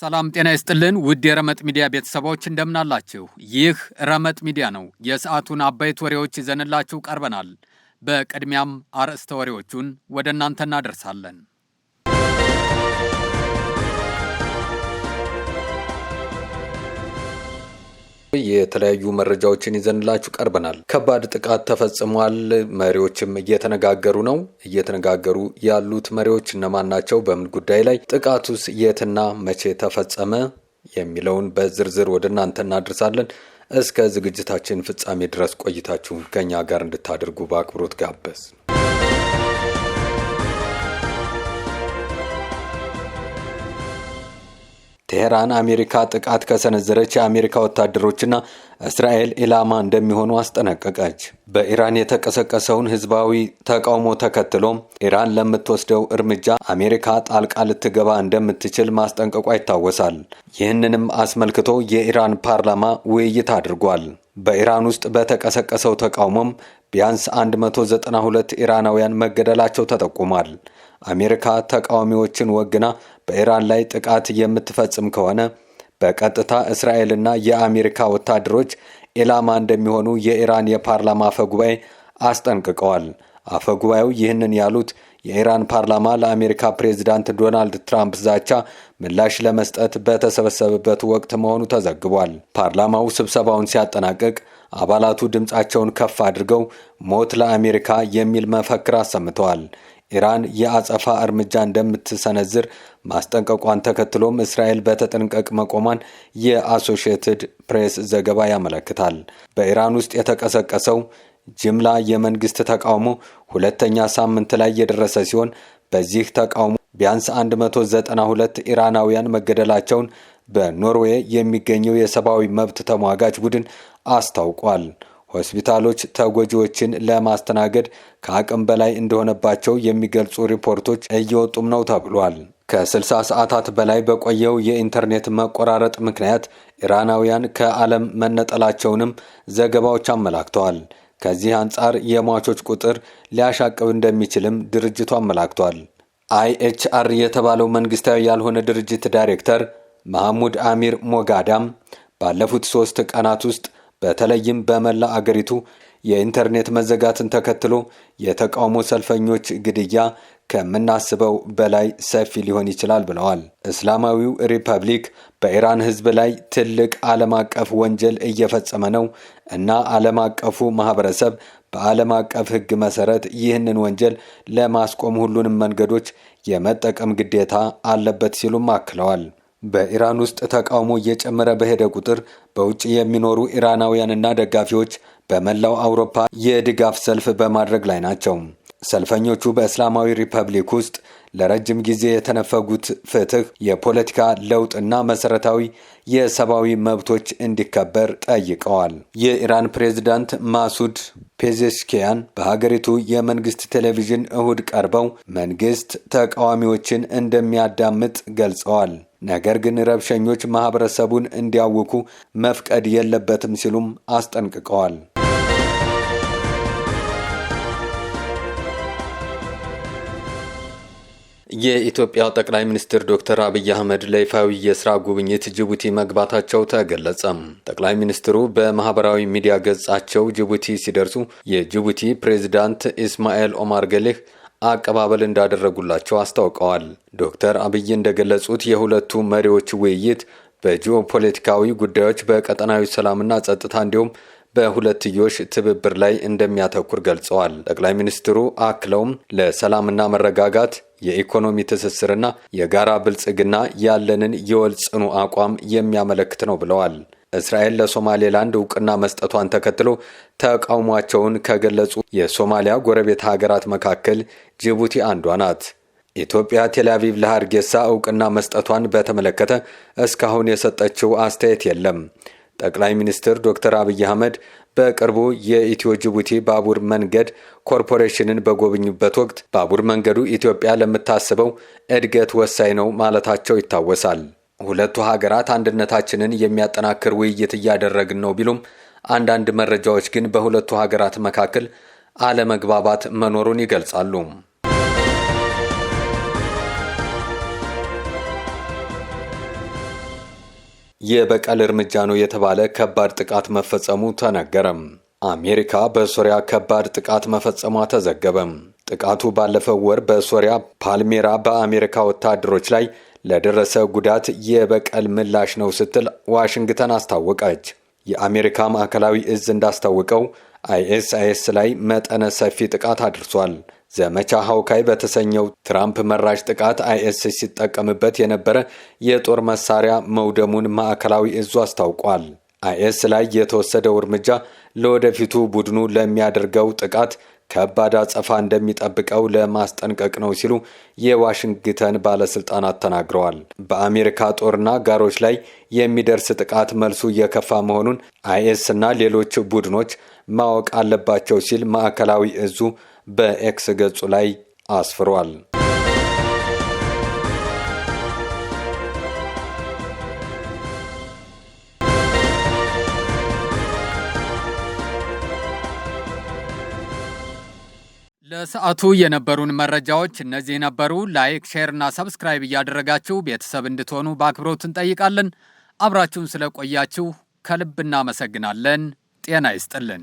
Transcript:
ሰላም ጤና ይስጥልን ውድ የረመጥ ሚዲያ ቤተሰቦች እንደምን አላችሁ? ይህ ረመጥ ሚዲያ ነው። የሰዓቱን አበይት ወሬዎች ይዘንላችሁ ቀርበናል። በቅድሚያም አርዕስተ ወሬዎቹን ወደ እናንተ እናደርሳለን። የተለያዩ መረጃዎችን ይዘንላችሁ ቀርበናል። ከባድ ጥቃት ተፈጽሟል። መሪዎችም እየተነጋገሩ ነው። እየተነጋገሩ ያሉት መሪዎች እነማን ናቸው? በምን ጉዳይ ላይ? ጥቃቱስ የትና መቼ ተፈጸመ? የሚለውን በዝርዝር ወደ እናንተ እናደርሳለን። እስከ ዝግጅታችን ፍጻሜ ድረስ ቆይታችሁን ከኛ ጋር እንድታደርጉ በአክብሮት ጋበዝ። ቴህራን አሜሪካ ጥቃት ከሰነዘረች የአሜሪካ ወታደሮችና እስራኤል ኢላማ እንደሚሆኑ አስጠነቀቀች። በኢራን የተቀሰቀሰውን ህዝባዊ ተቃውሞ ተከትሎም ኢራን ለምትወስደው እርምጃ አሜሪካ ጣልቃ ልትገባ እንደምትችል ማስጠንቀቋ ይታወሳል። ይህንንም አስመልክቶ የኢራን ፓርላማ ውይይት አድርጓል። በኢራን ውስጥ በተቀሰቀሰው ተቃውሞም ቢያንስ 192 ኢራናውያን መገደላቸው ተጠቁሟል። አሜሪካ ተቃዋሚዎችን ወግና በኢራን ላይ ጥቃት የምትፈጽም ከሆነ በቀጥታ እስራኤልና የአሜሪካ ወታደሮች ኢላማ እንደሚሆኑ የኢራን የፓርላማ አፈጉባኤ አስጠንቅቀዋል። አፈጉባኤው ይህንን ያሉት የኢራን ፓርላማ ለአሜሪካ ፕሬዝዳንት ዶናልድ ትራምፕ ዛቻ ምላሽ ለመስጠት በተሰበሰበበት ወቅት መሆኑ ተዘግቧል። ፓርላማው ስብሰባውን ሲያጠናቅቅ አባላቱ ድምፃቸውን ከፍ አድርገው ሞት ለአሜሪካ የሚል መፈክር አሰምተዋል። ኢራን የአጸፋ እርምጃ እንደምትሰነዝር ማስጠንቀቋን ተከትሎም እስራኤል በተጠንቀቅ መቆሟን የአሶሺየትድ ፕሬስ ዘገባ ያመለክታል። በኢራን ውስጥ የተቀሰቀሰው ጅምላ የመንግስት ተቃውሞ ሁለተኛ ሳምንት ላይ የደረሰ ሲሆን በዚህ ተቃውሞ ቢያንስ 192 ኢራናውያን መገደላቸውን በኖርዌይ የሚገኘው የሰብአዊ መብት ተሟጋች ቡድን አስታውቋል። ሆስፒታሎች ተጎጂዎችን ለማስተናገድ ከአቅም በላይ እንደሆነባቸው የሚገልጹ ሪፖርቶች እየወጡም ነው ተብሏል። ከ60 ሰዓታት በላይ በቆየው የኢንተርኔት መቆራረጥ ምክንያት ኢራናውያን ከዓለም መነጠላቸውንም ዘገባዎች አመላክተዋል። ከዚህ አንጻር የሟቾች ቁጥር ሊያሻቅብ እንደሚችልም ድርጅቱ አመላክቷል። IHR የተባለው መንግስታዊ ያልሆነ ድርጅት ዳይሬክተር መሐሙድ አሚር ሞጋዳም ባለፉት 3 ቀናት ውስጥ በተለይም በመላ አገሪቱ የኢንተርኔት መዘጋትን ተከትሎ የተቃውሞ ሰልፈኞች ግድያ ከምናስበው በላይ ሰፊ ሊሆን ይችላል ብለዋል። እስላማዊው ሪፐብሊክ በኢራን ህዝብ ላይ ትልቅ ዓለም አቀፍ ወንጀል እየፈጸመ ነው እና ዓለም አቀፉ ማህበረሰብ በዓለም አቀፍ ህግ መሰረት ይህንን ወንጀል ለማስቆም ሁሉንም መንገዶች የመጠቀም ግዴታ አለበት ሲሉም አክለዋል። በኢራን ውስጥ ተቃውሞ እየጨመረ በሄደ ቁጥር በውጭ የሚኖሩ ኢራናውያንና ደጋፊዎች በመላው አውሮፓ የድጋፍ ሰልፍ በማድረግ ላይ ናቸው። ሰልፈኞቹ በእስላማዊ ሪፐብሊክ ውስጥ ለረጅም ጊዜ የተነፈጉት ፍትህ፣ የፖለቲካ ለውጥና መሰረታዊ የሰብአዊ መብቶች እንዲከበር ጠይቀዋል። የኢራን ፕሬዝዳንት ማሱድ ፔዜሽኪያን በሀገሪቱ የመንግስት ቴሌቪዥን እሁድ ቀርበው መንግስት ተቃዋሚዎችን እንደሚያዳምጥ ገልጸዋል። ነገር ግን ረብሸኞች ማህበረሰቡን እንዲያውኩ መፍቀድ የለበትም ሲሉም አስጠንቅቀዋል። የኢትዮጵያ ጠቅላይ ሚኒስትር ዶክተር አብይ አህመድ ለይፋዊ የስራ ጉብኝት ጅቡቲ መግባታቸው ተገለጸ። ጠቅላይ ሚኒስትሩ በማህበራዊ ሚዲያ ገጻቸው ጅቡቲ ሲደርሱ የጅቡቲ ፕሬዝዳንት ኢስማኤል ኦማር ገሌህ አቀባበል እንዳደረጉላቸው አስታውቀዋል። ዶክተር አብይ እንደገለጹት የሁለቱ መሪዎች ውይይት በጂኦፖለቲካዊ ጉዳዮች፣ በቀጠናዊ ሰላምና ጸጥታ እንዲሁም በሁለትዮሽ ትብብር ላይ እንደሚያተኩር ገልጸዋል። ጠቅላይ ሚኒስትሩ አክለውም ለሰላምና መረጋጋት፣ የኢኮኖሚ ትስስርና የጋራ ብልጽግና ያለንን የወል ጽኑ አቋም የሚያመለክት ነው ብለዋል። እስራኤል ለሶማሌላንድ እውቅና መስጠቷን ተከትሎ ተቃውሟቸውን ከገለጹ የሶማሊያ ጎረቤት ሀገራት መካከል ጅቡቲ አንዷ ናት። ኢትዮጵያ ቴልአቪቭ ለሀርጌሳ እውቅና መስጠቷን በተመለከተ እስካሁን የሰጠችው አስተያየት የለም። ጠቅላይ ሚኒስትር ዶክተር አብይ አህመድ በቅርቡ የኢትዮ ጅቡቲ ባቡር መንገድ ኮርፖሬሽንን በጎበኙበት ወቅት ባቡር መንገዱ ኢትዮጵያ ለምታስበው እድገት ወሳኝ ነው ማለታቸው ይታወሳል። ሁለቱ ሀገራት አንድነታችንን የሚያጠናክር ውይይት እያደረግን ነው ቢሉም አንዳንድ መረጃዎች ግን በሁለቱ ሀገራት መካከል አለመግባባት መኖሩን ይገልጻሉ። የበቀል እርምጃ ነው የተባለ ከባድ ጥቃት መፈጸሙ ተነገረም። አሜሪካ በሶሪያ ከባድ ጥቃት መፈጸሟ ተዘገበም። ጥቃቱ ባለፈው ወር በሶሪያ ፓልሜራ በአሜሪካ ወታደሮች ላይ ለደረሰ ጉዳት የበቀል ምላሽ ነው ስትል ዋሽንግተን አስታወቀች። የአሜሪካ ማዕከላዊ እዝ እንዳስታወቀው አይኤስአይኤስ ላይ መጠነ ሰፊ ጥቃት አድርሷል። ዘመቻ ሐውካይ በተሰኘው ትራምፕ መራሽ ጥቃት አይኤስ ሲጠቀምበት የነበረ የጦር መሳሪያ መውደሙን ማዕከላዊ እዙ አስታውቋል። አይኤስ ላይ የተወሰደው እርምጃ ለወደፊቱ ቡድኑ ለሚያደርገው ጥቃት ከባድ አጸፋ እንደሚጠብቀው ለማስጠንቀቅ ነው ሲሉ የዋሽንግተን ባለስልጣናት ተናግረዋል። በአሜሪካ ጦርና ጋሮች ላይ የሚደርስ ጥቃት መልሱ እየከፋ መሆኑን አይኤስ እና ሌሎች ቡድኖች ማወቅ አለባቸው ሲል ማዕከላዊ እዙ በኤክስ ገጹ ላይ አስፍሯል። ለሰዓቱ የነበሩን መረጃዎች እነዚህ ነበሩ። ላይክ፣ ሼር እና ሰብስክራይብ እያደረጋችሁ ቤተሰብ እንድትሆኑ በአክብሮት እንጠይቃለን። አብራችሁን ስለቆያችሁ ከልብ እናመሰግናለን። ጤና ይስጥልን።